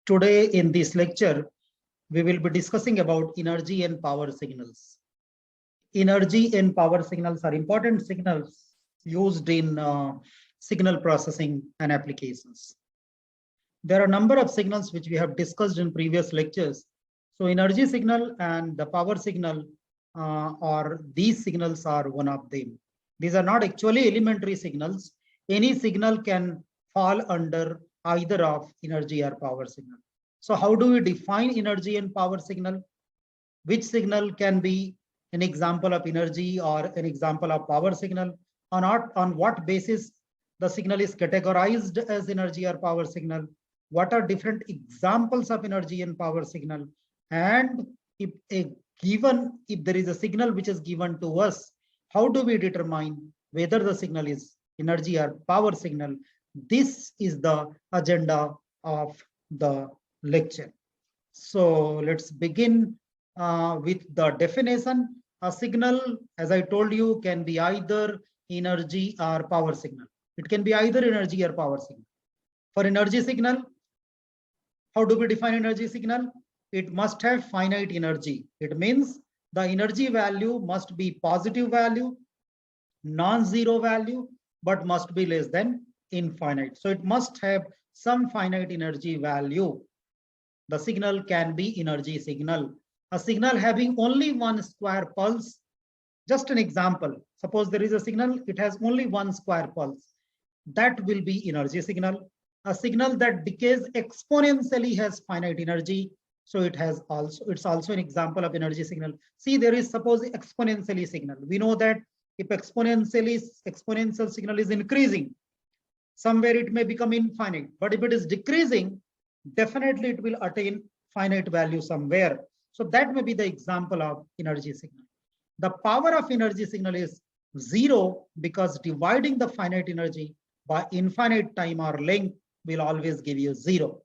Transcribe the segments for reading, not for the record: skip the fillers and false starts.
Today in this lecture, we will be discussing about energy and power signals. Energy and power signals are important signals used in signal processing and applications. There are a number of signals which we have discussed in previous lectures. So energy signal and the power signal or these signals are one of them. These are not actually elementary signals. Any signal can fall under either of energy or power signal. So how do we define energy and power signal? Which signal can be an example of energy or an example of power signal? On what basis the signal is categorized as energy or power signal? What are different examples of energy and power signal? And if there is a signal which is given to us, how do we determine whether the signal is energy or power signal? This is the agenda of the lecture. So let's begin with the definition. A signal, as I told you, can be either energy or power signal. It can be either energy or power signal. For energy signal, how do we define energy signal? It must have finite energy. It means the energy value must be positive value, non-zero value, but must be less than infinite. So it must have some finite energy value. The signal can be energy signal. A signal having only one square pulse, just an example. Suppose there is a signal, it has only one square pulse. That will be energy signal. A signal that decays exponentially has finite energy. So it's also an example of energy signal. See, there is suppose exponentially signal. We know that if exponential signal is increasing, somewhere it may become infinite. But if it is decreasing, definitely it will attain finite value somewhere. So that may be the example of energy signal. The power of energy signal is zero because dividing the finite energy by infinite time or length will always give you zero.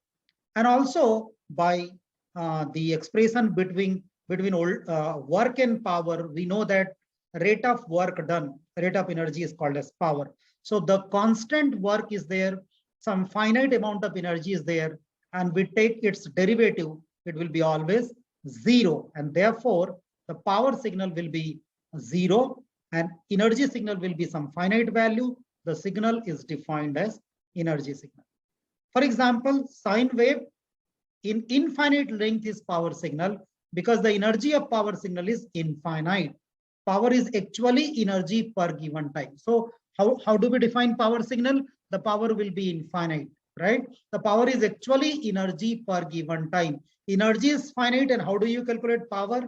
And also by the expression between work and power, we know that rate of work done, rate of energy is called as power. So the constant work is there, some finite amount of energy is there, and we take its derivative, it will be always zero. And therefore, the power signal will be zero and energy signal will be some finite value. The signal is defined as energy signal. For example, sine wave in infinite length is power signal because the energy of power signal is infinite. Power is actually energy per given time. So how do we define power signal? The power will be infinite, right? The power is actually energy per given time. Energy is finite, and how do you calculate power?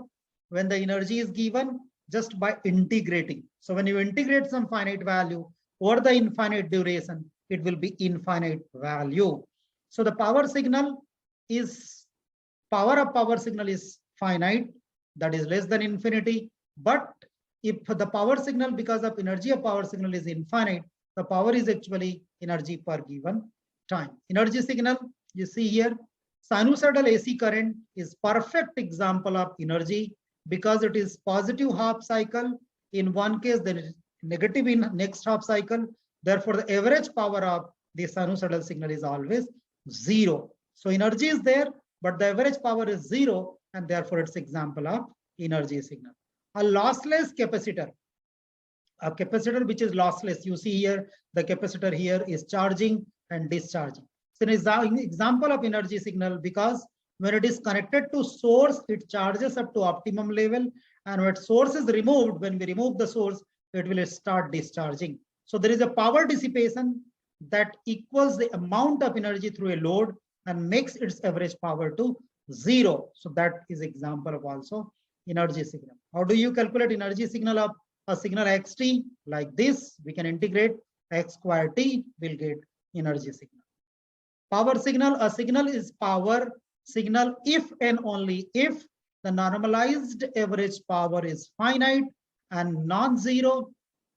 When the energy is given, just by integrating. So when you integrate some finite value over the infinite duration, it will be infinite value. So the power signal is, power of power signal is finite, that is less than infinity. But if the power signal, because of energy of power signal is infinite, the power is actually energy per given time. Energy signal, you see here, sinusoidal AC current is perfect example of energy because it is positive half cycle in one case, then it is negative in next half cycle. Therefore, the average power of the sinusoidal signal is always zero. So energy is there, but the average power is zero, and therefore it's example of energy signal. A lossless capacitor, a capacitor which is lossless. You see here, the capacitor here is charging and discharging. So it is an example of energy signal because when it is connected to source, it charges up to optimum level. And when source is removed, when we remove the source, it will start discharging. So there is a power dissipation that equals the amount of energy through a load and makes its average power to zero. So that is example of also energy signal. How do you calculate energy signal of a signal xt? Like this, we can integrate x square t, will get energy signal. Power signal, a signal is power signal if and only if the normalized average power is finite and non-zero,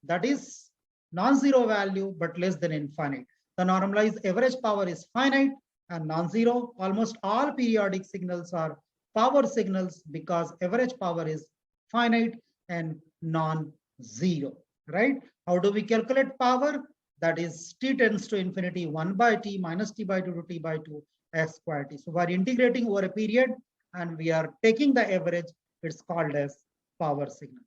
that is non-zero value but less than infinite. The normalized average power is finite and non-zero. Almost all periodic signals are power signals because average power is finite and non-zero, right? How do we calculate power? That is t tends to infinity 1 by t minus t by 2 to t by 2 S square t. So we are integrating over a period and we are taking the average. It's called as power signal.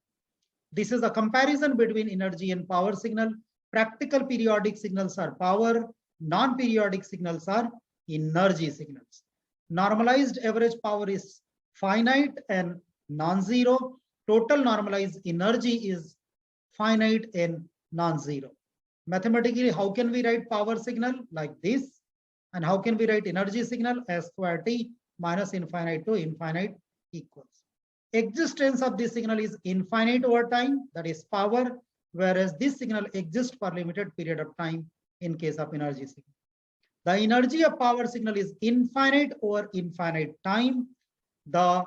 This is a comparison between energy and power signal. Practical periodic signals are power, non-periodic signals are energy signals. Normalized average power is finite and non-zero. Total normalized energy is finite and non-zero. Mathematically, how can we write power signal like this? And how can we write energy signal? S square t minus infinite to infinite equals. Existence of this signal is infinite over time, that is power, whereas this signal exists for limited period of time in case of energy signal. The energy of power signal is infinite over infinite time. The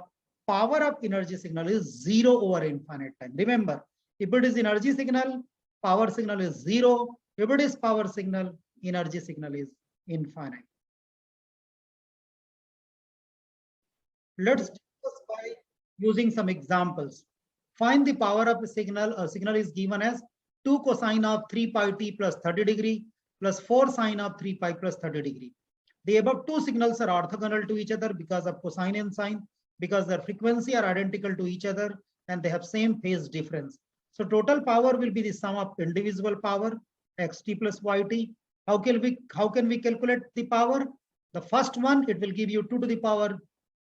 power of energy signal is 0 over infinite time. Remember, if it is energy signal, power signal is 0. If it is power signal, energy signal is infinite. Let's discuss by using some examples. Find the power of a signal. A signal is given as 2 cosine of 3 pi t plus 30 degree plus 4 sine of 3 pi plus 30 degree. The above two signals are orthogonal to each other because of cosine and sine, because their frequency are identical to each other and they have same phase difference. So total power will be the sum of indivisible power, xt plus yt. How can we calculate the power? The first one, it will give you 2 to the power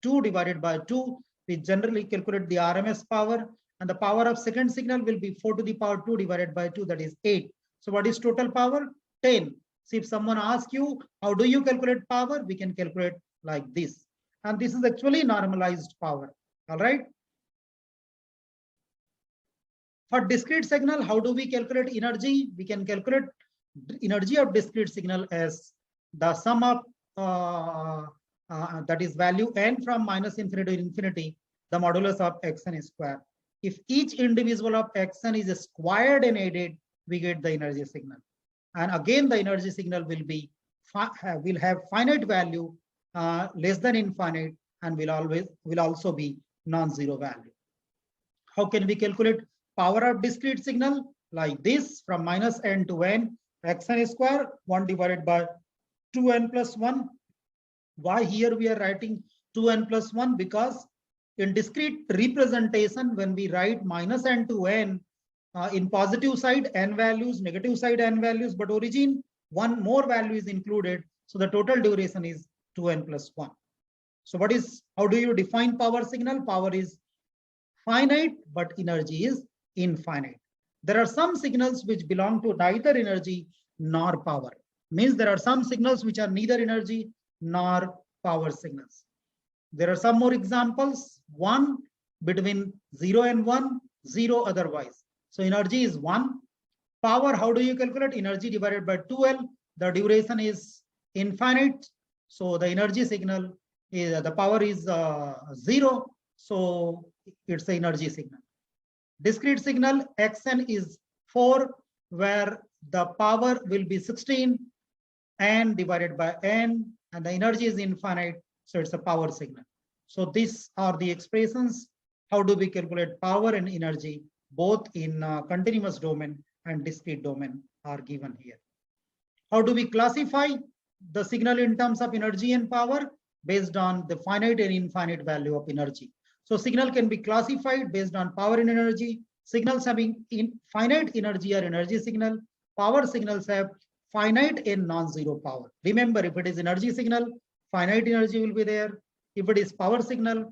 2 divided by 2. We generally calculate the RMS power, and the power of second signal will be 4 to the power 2 divided by 2, that is 8. So what is total power? 10. So if someone asks you, how do you calculate power? We can calculate like this. And this is actually normalized power. All right. For discrete signal, how do we calculate energy? We can calculate energy of discrete signal as the sum of that is value n from minus infinity to infinity, the modulus of xn square. If each individual of xn is squared and added, we get the energy signal. And again, the energy signal will have finite value, less than infinite, and will also be non-zero value. How can we calculate power of discrete signal? Like this, from minus n to n, xn square 1 divided by 2n plus 1. Why here we are writing 2n plus 1? Because in discrete representation, when we write minus n to n, in positive side n values, negative side n values, but origin one more value is included. So the total duration is 2n plus 1. So how do you define power signal? Power is finite, but energy is infinite. There are some signals which belong to neither energy nor power. Means there are some signals which are neither energy nor power signals. There are some more examples. 1 between 0 and 1, 0 otherwise. So energy is 1. Power, how do you calculate? Energy divided by 2L. The duration is infinite. So the energy signal is, the power is 0. So it's the energy signal. Discrete signal, xn is 4, where the power will be 16, n divided by n, and the energy is infinite. So it's a power signal. So these are the expressions. How do we calculate power and energy, both in continuous domain and discrete domain are given here. How do we classify the signal in terms of energy and power? Based on the finite and infinite value of energy. So signal can be classified based on power and energy. Signals having finite energy are energy signal. Power signals have finite and non-zero power. Remember, if it is energy signal, finite energy will be there. If it is power signal,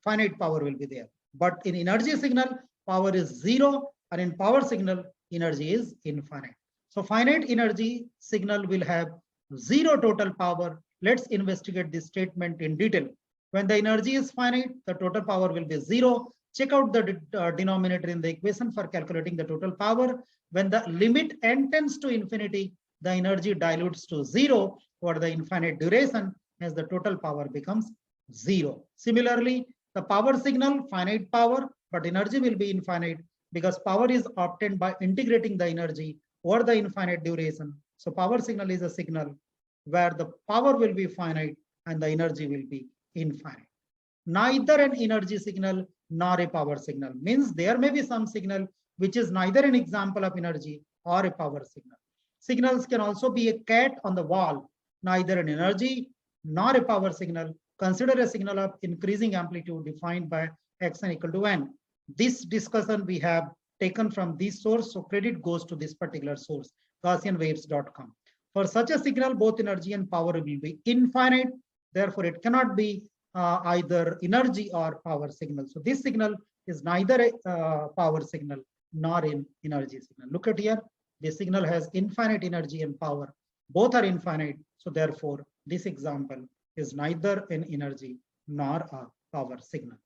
finite power will be there. But in energy signal, power is 0, and in power signal, energy is infinite. So finite energy signal will have 0 total power. Let's investigate this statement in detail. When the energy is finite, the total power will be 0. Check out the denominator in the equation for calculating the total power. When the limit n tends to infinity, the energy dilutes to 0 for the infinite duration, as the total power becomes 0. Similarly, the power signal, finite power, but energy will be infinite because power is obtained by integrating the energy over the infinite duration. So power signal is a signal where the power will be finite and the energy will be infinite. Neither an energy signal nor a power signal. Means there may be some signal which is neither an example of energy or a power signal. Signals can also be a cat on the wall, neither an energy nor a power signal. Consider a signal of increasing amplitude defined by xn equal to n. This discussion we have taken from this source, so credit goes to this particular source, GaussianWaves.com. For such a signal, both energy and power will be infinite. Therefore, it cannot be either energy or power signal. So this signal is neither a power signal nor an energy signal. Look at here, this signal has infinite energy and power. Both are infinite. So therefore, this example is neither an energy nor a power signal.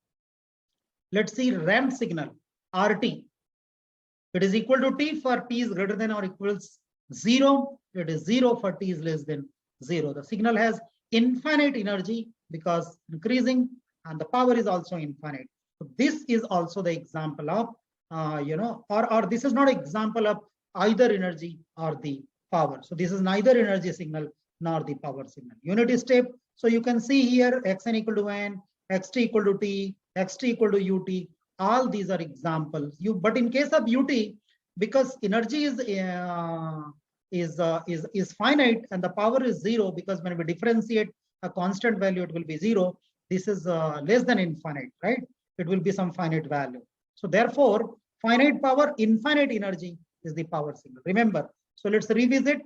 Let's see ramp signal, RT. It is equal to T for T is greater than or equals 0. It is 0 for T is less than 0. The signal has infinite energy because increasing, and the power is also infinite. So this is also the example of, or this is not example of either energy or the power. So this is neither energy signal nor the power signal. Unity step. So you can see here xn equal to n, xt equal to t, xt equal to ut. All these are examples. But in case of ut, because energy is finite and the power is 0, because when we differentiate a constant value, it will be 0. This is less than infinite, right? It will be some finite value. So therefore, finite power, infinite energy is the power signal. Remember, so let's revisit.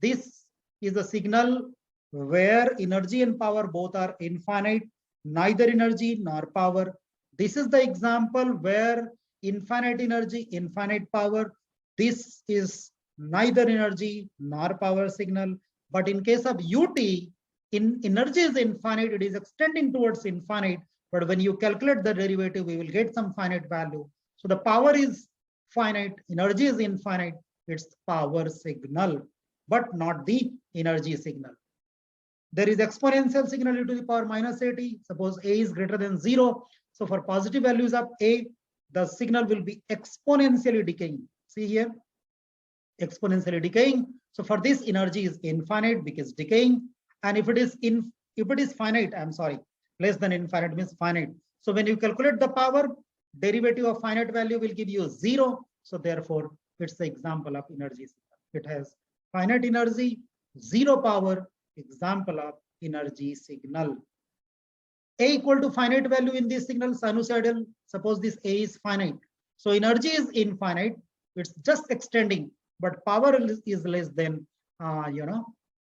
This is a signal where energy and power both are infinite, neither energy nor power. This is the example where infinite energy, infinite power. This is neither energy nor power signal. But in case of ut, energy is infinite, it is extending towards infinite. But when you calculate the derivative, we will get some finite value. So the power is finite, energy is infinite, it's power signal, but not the energy signal. There is exponential signal e to the power minus at. Suppose a is greater than 0. So for positive values of a, the signal will be exponentially decaying. See here, exponentially decaying. So for this, energy is infinite because decaying. And if it is finite, I'm sorry, less than infinite means finite. So when you calculate the power, derivative of finite value will give you 0. So therefore, it's the example of energy signal. It has finite energy, 0 power, example of energy signal. A equal to finite value in this signal, sinusoidal. Suppose this A is finite. So energy is infinite. It's just extending, but power is less than,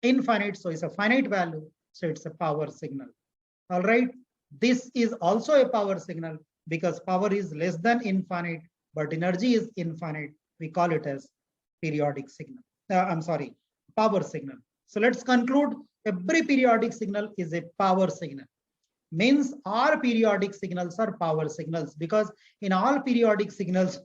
infinite. So it's a finite value. So it's a power signal. All right. This is also a power signal because power is less than infinite, but energy is infinite. We call it as periodic signal. Power signal. So let's conclude. Every periodic signal is a power signal. Means all periodic signals are power signals, because in all periodic signals,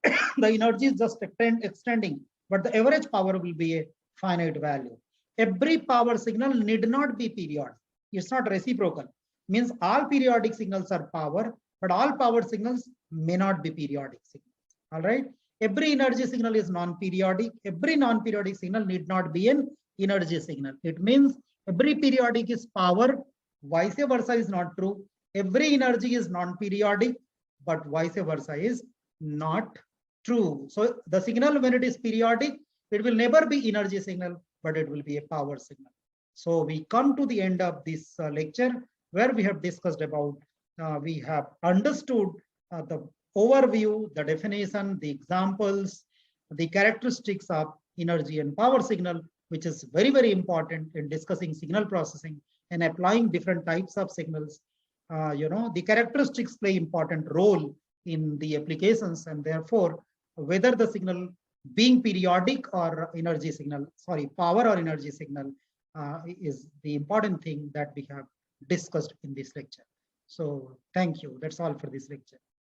the energy is just extending, but the average power will be a finite value. Every power signal need not be periodic. It's not reciprocal. Means all periodic signals are power, but all power signals may not be periodic signals. All right. Every energy signal is non-periodic. Every non-periodic signal need not be an energy signal. It means every periodic is power, vice versa is not true. Every energy is non-periodic, but vice versa is not true. So the signal, when it is periodic, it will never be energy signal, but it will be a power signal. So we come to the end of this lecture, where we have discussed about, we have understood the overview, the definition, the examples, the characteristics of energy and power signal, which is very, very important in discussing signal processing and applying different types of signals. The characteristics play important role in the applications, and therefore, whether the signal being periodic or energy signal, power or energy signal, is the important thing that we have discussed in this lecture. So thank you. That's all for this lecture.